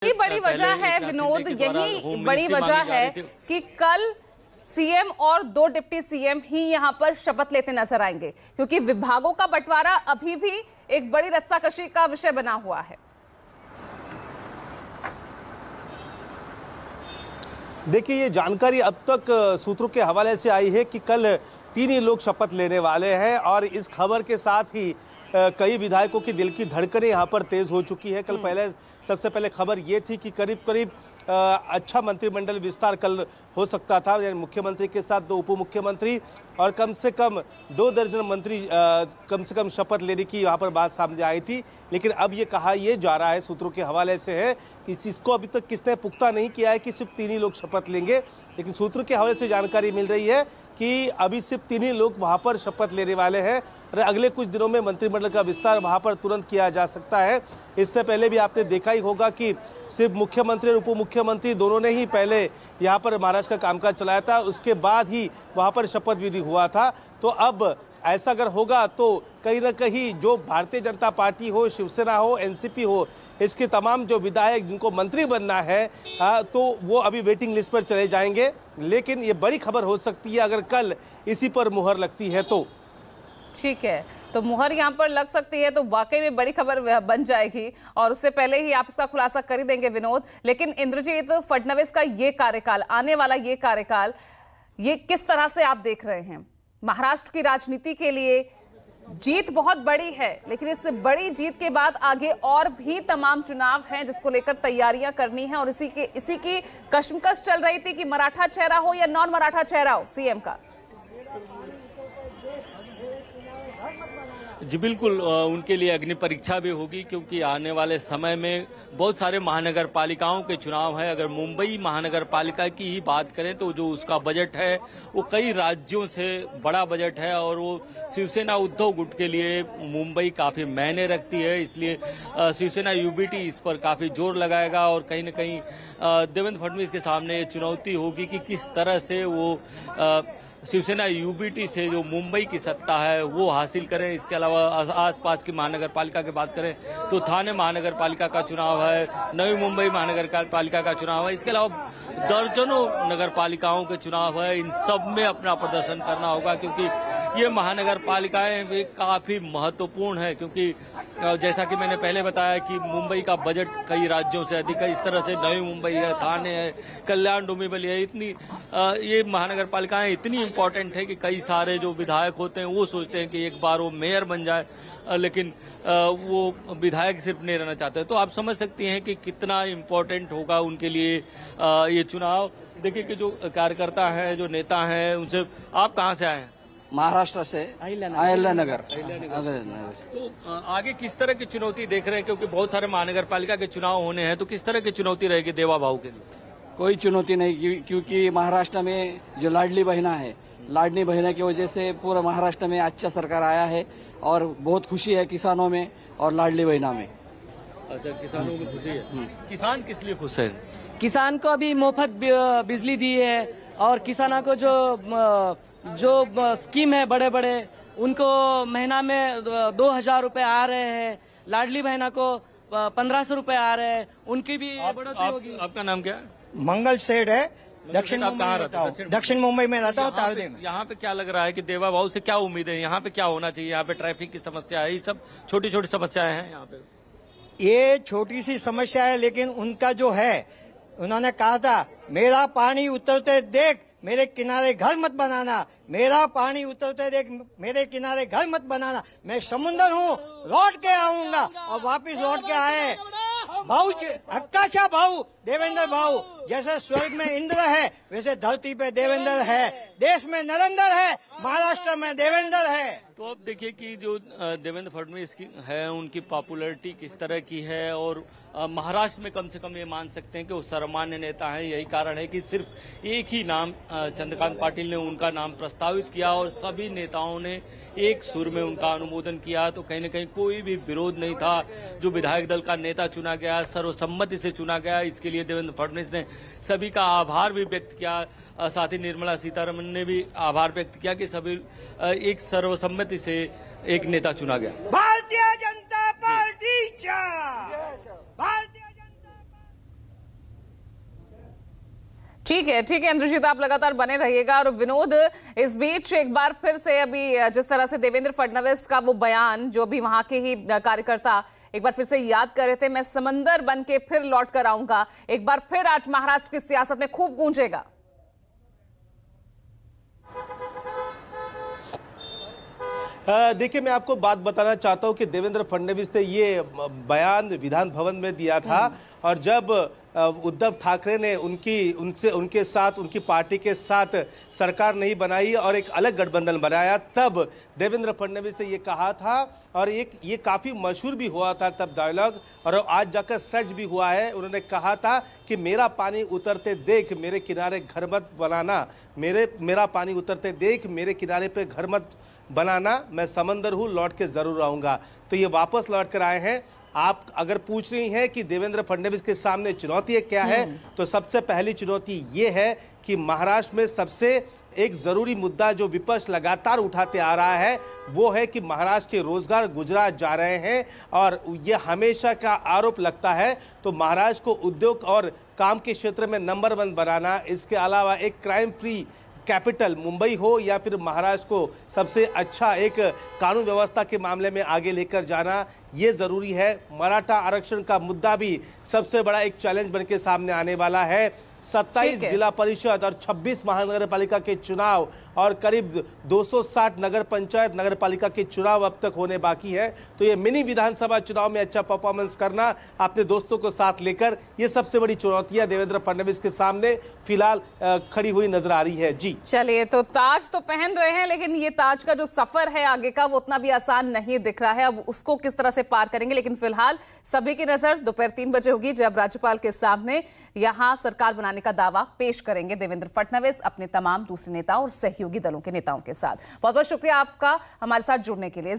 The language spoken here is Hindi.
यही बड़ी वजह है विनोद, यही बड़ी वजह है कि कल सीएम और 2 डिप्टी सीएम ही यहां पर शपथ लेते नजर आएंगे, क्योंकि विभागों का बंटवारा अभी भी एक बड़ी रस्साकशी का विषय बना हुआ है। देखिए, ये जानकारी अब तक सूत्रों के हवाले से आई है कि कल 3 ही लोग शपथ लेने वाले हैं और इस खबर के साथ ही कई विधायकों की दिल की धड़कनें यहाँ पर तेज हो चुकी है। कल सबसे पहले खबर ये थी कि करीब अच्छा मंत्रिमंडल विस्तार कल हो सकता था, यानी मुख्यमंत्री के साथ 2 उप मुख्यमंत्री और कम से कम 2 दर्जन मंत्री कम से कम शपथ लेने की यहाँ पर बात सामने आई थी। लेकिन अब ये कहा ये जा रहा है, सूत्रों के हवाले से है कि इसको अभी तक किसने पुख्ता नहीं किया है कि सिर्फ 3 ही लोग शपथ लेंगे, लेकिन सूत्रों के हवाले से जानकारी मिल रही है कि अभी सिर्फ 3 ही लोग वहाँ पर शपथ लेने वाले हैं और अगले कुछ दिनों में मंत्रिमंडल का विस्तार वहाँ पर तुरंत किया जा सकता है। इससे पहले भी आपने देखा ही होगा कि सिर्फ मुख्यमंत्री और उप मुख्यमंत्री दोनों ने ही पहले यहाँ पर महाराष्ट्र का कामकाज चलाया था, उसके बाद ही वहाँ पर शपथ विधि हुआ था। तो अब ऐसा अगर होगा तो कहीं ना कहीं जो भारतीय जनता पार्टी हो, शिवसेना हो, एनसीपी हो, इसके तमाम जो विधायक जिनको मंत्री बनना है तो वो अभी वेटिंग लिस्ट पर चले जाएंगे। लेकिन ये बड़ी खबर हो सकती है अगर कल इसी पर मुहर लगती है तो। ठीक है, तो मुहर यहाँ पर लग सकती है तो वाकई में बड़ी खबर बन जाएगी और उससे पहले ही आप इसका खुलासा कर ही देंगे विनोद। लेकिन इंद्रजीत, फडणवीस का ये कार्यकाल, आने वाला ये कार्यकाल, ये किस तरह से आप देख रहे हैं? महाराष्ट्र की राजनीति के लिए जीत बहुत बड़ी है, लेकिन इस बड़ी जीत के बाद आगे और भी तमाम चुनाव हैं जिसको लेकर तैयारियां करनी है और इसी की कशमकश चल रही थी कि मराठा चेहरा हो या नॉन मराठा चेहरा हो सीएम का। जी बिल्कुल, उनके लिए अग्नि परीक्षा भी होगी, क्योंकि आने वाले समय में बहुत सारे महानगर पालिकाओं के चुनाव है। अगर मुंबई महानगर पालिका की ही बात करें तो जो उसका बजट है वो कई राज्यों से बड़ा बजट है और वो शिवसेना उद्धव गुट के लिए मुंबई काफी मायने रखती है। इसलिए शिवसेना यूबीटी इस पर काफी जोर लगाएगा और कहीं न कहीं देवेंद्र फडणवीस के सामने चुनौती होगी कि किस तरह से वो शिवसेना यूबीटी से जो मुंबई की सत्ता है वो हासिल करें। इसके अलावा आसपास की महानगर पालिका की बात करें तो थाने महानगर पालिका का चुनाव है, नवी मुंबई महानगर पालिका का चुनाव है, इसके अलावा दर्जनों नगर पालिकाओं के चुनाव है। इन सब में अपना प्रदर्शन करना होगा, क्योंकि ये महानगर पालिकाएं भी काफी महत्वपूर्ण है, क्योंकि जैसा कि मैंने पहले बताया कि मुंबई का बजट कई राज्यों से अधिक है। इस तरह से नवी मुंबई है, थाने है, कल्याण डोंबिवली है, ये महानगर पालिकाएं इतनी इम्पोर्टेंट है कि कई सारे जो विधायक होते हैं वो सोचते हैं कि एक बार वो मेयर बन जाए, लेकिन वो विधायक सिर्फ नहीं रहना चाहते। तो आप समझ सकती हैं कि कितना इम्पोर्टेंट होगा उनके लिए ये चुनाव। देखिए कि जो कार्यकर्ता हैं, जो नेता हैं, उनसे आप कहाँ से आए हैं? महाराष्ट्र से, अहिल्यानगर। तो आगे किस तरह की चुनौती देख रहे हैं, क्योंकि बहुत सारे महानगर पालिका के चुनाव होने हैं, तो किस तरह की चुनौती रहेगी देवा भाऊ के लिए? कोई चुनौती नहीं, क्योंकि महाराष्ट्र में जो लाडली बहना है, लाडली बहना की वजह से पूरा महाराष्ट्र में अच्छा सरकार आया है और बहुत खुशी है किसानों में और लाडली बहना में। अच्छा, किसानों में खुशी है। किसान किस लिए खुश है? किसान को अभी मुफ्त बिजली दी है और किसानों को जो स्कीम है बड़े बड़े, उनको महीना में 2000 रुपए आ रहे हैं। लाडली बहना को 1500 रुपए आ रहे हैं, उनकी भी बढ़ोतरी होगी। आपका नाम क्या है? मंगल सेठ है, दक्षिण मुंबई में रहता हूँ। यहाँ पे क्या लग रहा है कि देवा भाऊ से क्या उम्मीद है? यहाँ पे क्या होना चाहिए? यहाँ पे ट्रैफिक की समस्या है, ये सब छोटी छोटी समस्याएं हैं यहाँ पे। ये छोटी सी समस्या है, लेकिन उनका जो है, उन्होंने कहा था मेरा पानी उतरते देख मेरे किनारे घर मत बनाना, मेरा पानी उतरते देख मेरे किनारे घर मत बनाना। मैं समुंदर हूँ, लौट के आऊंगा। और वापिस लौट के आए भाऊ, हक्काशा भाऊ, देवेंद्र भाऊ। जैसे स्वर्ग में इंद्र है वैसे धरती पे देवेंद्र है, देश में नरेंद्र है, महाराष्ट्र में देवेंद्र है। तो अब देखिए कि जो देवेंद्र फडणवीस की है, उनकी पॉपुलैरिटी किस तरह की है और महाराष्ट्र में कम से कम ये मान सकते हैं कि वो सर्वमान्य नेता हैं। यही कारण है कि सिर्फ एक ही नाम चंद्रकांत पाटिल ने उनका नाम प्रस्तावित किया और सभी नेताओं ने एक सुर में उनका अनुमोदन किया। तो कहीं न कहीं कोई भी विरोध नहीं था। जो विधायक दल का नेता चुना गया, सर्वसम्मति से चुना गया, इसके लिए देवेंद्र फडणवीस ने सभी का आभार भी व्यक्त किया। साथ ही निर्मला सीतारमण ने भी आभार व्यक्त किया कि सभी एक सर्वसम्मति से एक नेता चुना गया। भारतीय जनता पार्टी ठीक है इंद्रजीत, आप लगातार बने रहिएगा। और विनोद, इस बीच एक बार फिर से अभी जिस तरह से देवेंद्र फडणवीस का वो बयान, जो भी वहां के ही कार्यकर्ता एक बार फिर से याद कर रहे थे, मैं समंदर बन के फिर लौट कर आऊंगा, एक बार फिर आज महाराष्ट्र की सियासत में खूब गूंजेगा। देखिए, मैं आपको बात बताना चाहता हूं कि देवेंद्र फडणवीस ने ये बयान विधान भवन में दिया था, और जब उद्धव ठाकरे ने उनके साथ, उनकी पार्टी के साथ सरकार नहीं बनाई और एक अलग गठबंधन बनाया, तब देवेंद्र फडणवीस ने ये कहा था, और ये काफ़ी मशहूर भी हुआ था तब डायलॉग, और आज जाकर सच भी हुआ है। उन्होंने कहा था कि मेरा पानी उतरते देख मेरे किनारे घर मत बनाना, मेरा पानी उतरते देख मेरे किनारे पे घर मत बनाना, मैं समंदर हूँ, लौट के ज़रूर आऊँगा। तो ये वापस लौट कर आए हैं। आप अगर पूछ रही हैं कि देवेंद्र फडणवीस के सामने चुनौती क्या है, तो सबसे पहली चुनौती ये है कि महाराष्ट्र में सबसे एक ज़रूरी मुद्दा जो विपक्ष लगातार उठाते आ रहा है, वो है कि महाराष्ट्र के रोजगार गुजरात जा रहे हैं, और ये हमेशा का आरोप लगता है। तो महाराष्ट्र को उद्योग और काम के क्षेत्र में नंबर 1 बनाना, इसके अलावा एक क्राइम फ्री कैपिटल मुंबई हो, या फिर महाराष्ट्र को सबसे अच्छा एक कानून व्यवस्था के मामले में आगे लेकर जाना, ये ज़रूरी है। मराठा आरक्षण का मुद्दा भी सबसे बड़ा एक चैलेंज बनके सामने आने वाला है। 27 जिला परिषद और 26 महानगर पालिका के चुनाव और करीब 260 नगर पंचायत नगर पालिका के चुनाव अब तक होने बाकी है। तो ये मिनी विधानसभा चुनाव में अच्छा परफॉर्मेंस करना, अपने दोस्तों को साथ लेकर, ये सबसे बड़ी चुनौतियां देवेंद्र फडणवीस के सामने फिलहाल खड़ी हुई नजर आ रही है। जी चलिए, तो ताज तो पहन रहे हैं, लेकिन ये ताज का जो सफर है आगे का, वो उतना भी आसान नहीं दिख रहा है। अब उसको किस तरह से पार करेंगे, लेकिन फिलहाल सभी की नजर दोपहर 3 बजे होगी, जब राज्यपाल के सामने यहां सरकार बनाने का दावा पेश करेंगे देवेंद्र फडणवीस अपने तमाम दूसरे नेताओं और सहयोगी दलों के नेताओं के साथ। बहुत बहुत शुक्रिया आपका हमारे साथ जुड़ने के लिए।